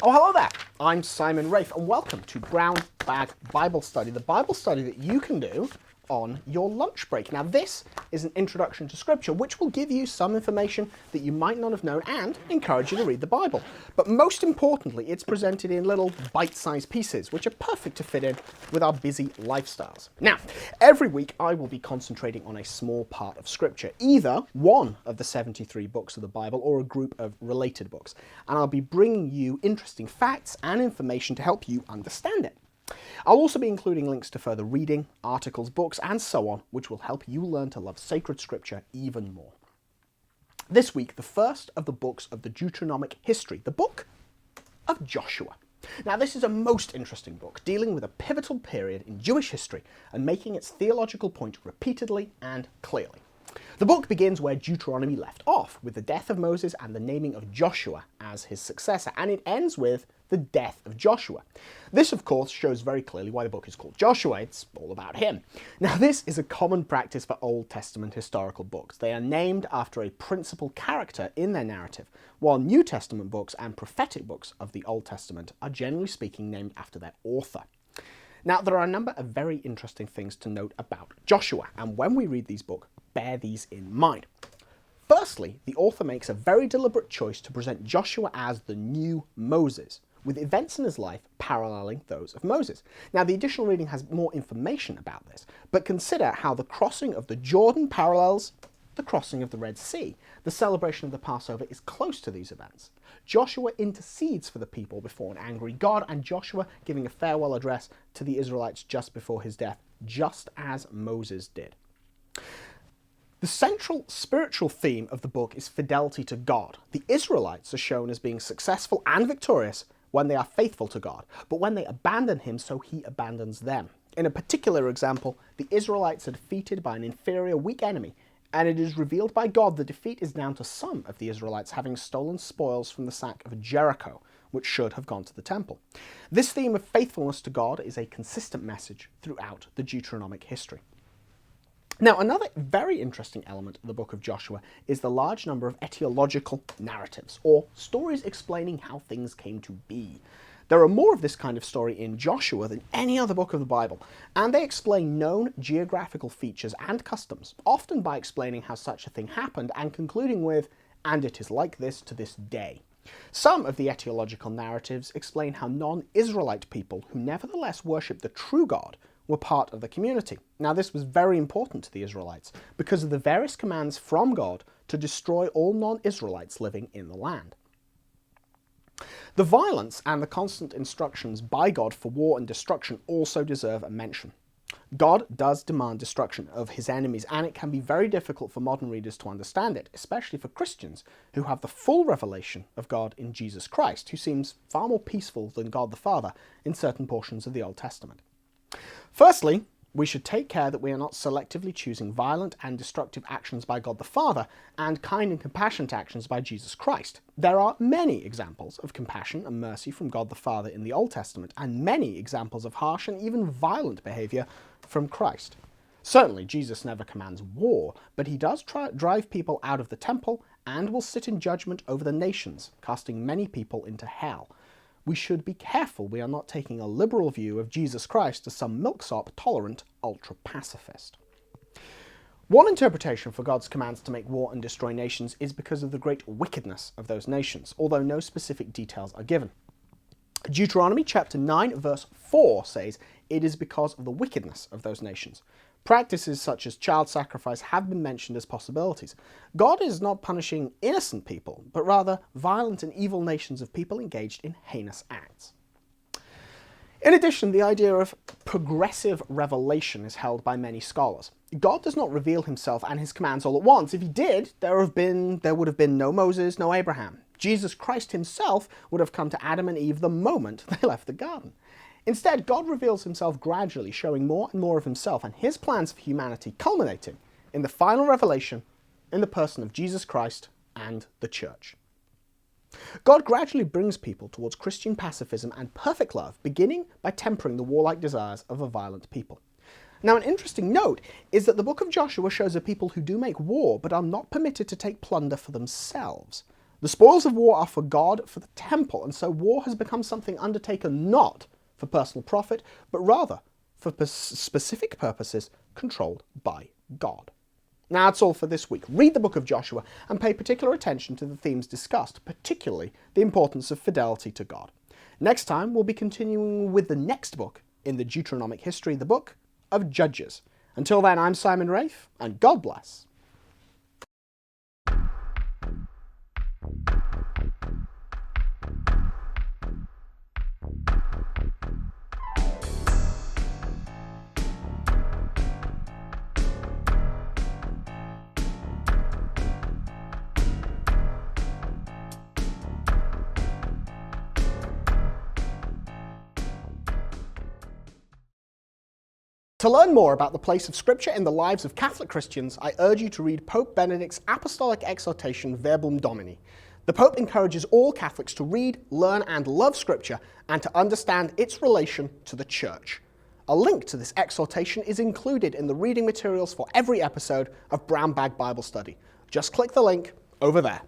Oh, hello there. I'm Simon Rafe, and welcome to Brown Bag Bible Study, the Bible study that you can do on your lunch break. Now, this is an introduction to Scripture, which will give you some information that you might not have known and encourage you to read the Bible. But most importantly, it's presented in little bite-sized pieces, which are perfect to fit in with our busy lifestyles. Now, every week I will be concentrating on a small part of Scripture, either one of the 73 books of the Bible or a group of related books. And I'll be bringing you interesting facts and information to help you understand it. I'll also be including links to further reading, articles, books, and so on, which will help you learn to love sacred scripture even more. This week, the first of the books of the Deuteronomic history, the book of Joshua. Now, this is a most interesting book, dealing with a pivotal period in Jewish history and making its theological point repeatedly and clearly. The book begins where Deuteronomy left off, with the death of Moses and the naming of Joshua as his successor, and it ends with the death of Joshua. This, of course, shows very clearly why the book is called Joshua. It's all about him. Now, this is a common practice for Old Testament historical books. They are named after a principal character in their narrative, while New Testament books and prophetic books of the Old Testament are generally speaking named after their author. Now, there are a number of very interesting things to note about Joshua, and when we read these books, bear these in mind. Firstly, the author makes a very deliberate choice to present Joshua as the new Moses, with events in his life paralleling those of Moses. Now, the additional reading has more information about this, but consider how the crossing of the Jordan parallels the crossing of the Red Sea. The celebration of the Passover is close to these events. Joshua intercedes for the people before an angry God, and Joshua giving a farewell address to the Israelites just before his death, just as Moses did. The central spiritual theme of the book is fidelity to God. The Israelites are shown as being successful and victorious when they are faithful to God, but when they abandon him, so he abandons them. In a particular example, the Israelites are defeated by an inferior, weak enemy, and it is revealed by God the defeat is down to some of the Israelites having stolen spoils from the sack of Jericho, which should have gone to the temple. This theme of faithfulness to God is a consistent message throughout the Deuteronomic history. Now, another very interesting element of the book of Joshua is the large number of etiological narratives, or stories explaining how things came to be. There are more of this kind of story in Joshua than any other book of the Bible, and they explain known geographical features and customs, often by explaining how such a thing happened and concluding with, "and it is like this to this day." Some of the etiological narratives explain how non-Israelite people, who nevertheless worship the true God, were part of the community. Now, this was very important to the Israelites because of the various commands from God to destroy all non-Israelites living in the land. The violence and the constant instructions by God for war and destruction also deserve a mention. God does demand destruction of his enemies, and it can be very difficult for modern readers to understand it, especially for Christians who have the full revelation of God in Jesus Christ, who seems far more peaceful than God the Father in certain portions of the Old Testament. Firstly, we should take care that we are not selectively choosing violent and destructive actions by God the Father and kind and compassionate actions by Jesus Christ. There are many examples of compassion and mercy from God the Father in the Old Testament, and many examples of harsh and even violent behavior from Christ. Certainly, Jesus never commands war, but he does drive people out of the temple and will sit in judgment over the nations, casting many people into hell. We should be careful we are not taking a liberal view of Jesus Christ as some milksop, tolerant, ultra-pacifist. One interpretation for God's commands to make war and destroy nations is because of the great wickedness of those nations, although no specific details are given. Deuteronomy chapter 9 verse 4 says, "It is because of the wickedness of those nations." Practices such as child sacrifice have been mentioned as possibilities. God is not punishing innocent people, but rather violent and evil nations of people engaged in heinous acts. In addition, the idea of progressive revelation is held by many scholars. God does not reveal himself and his commands all at once. If he did, there would have been no Moses, no Abraham. Jesus Christ himself would have come to Adam and Eve the moment they left the garden. Instead, God reveals himself gradually, showing more and more of himself and his plans for humanity, culminating in the final revelation in the person of Jesus Christ and the church. God gradually brings people towards Christian pacifism and perfect love, beginning by tempering the warlike desires of a violent people. Now, an interesting note is that the book of Joshua shows a people who do make war, but are not permitted to take plunder for themselves. The spoils of war are for God, for the temple, and so war has become something undertaken not for personal profit, but rather for specific purposes controlled by God. Now that's all for this week. Read the book of Joshua and pay particular attention to the themes discussed, particularly the importance of fidelity to God. Next time, we'll be continuing with the next book in the Deuteronomic history, the book of Judges. Until then, I'm Simon Rafe, and God bless. To learn more about the place of Scripture in the lives of Catholic Christians, I urge you to read Pope Benedict's apostolic exhortation Verbum Domini. The Pope encourages all Catholics to read, learn and love Scripture and to understand its relation to the Church. A link to this exhortation is included in the reading materials for every episode of Brown Bag Bible Study. Just click the link over there.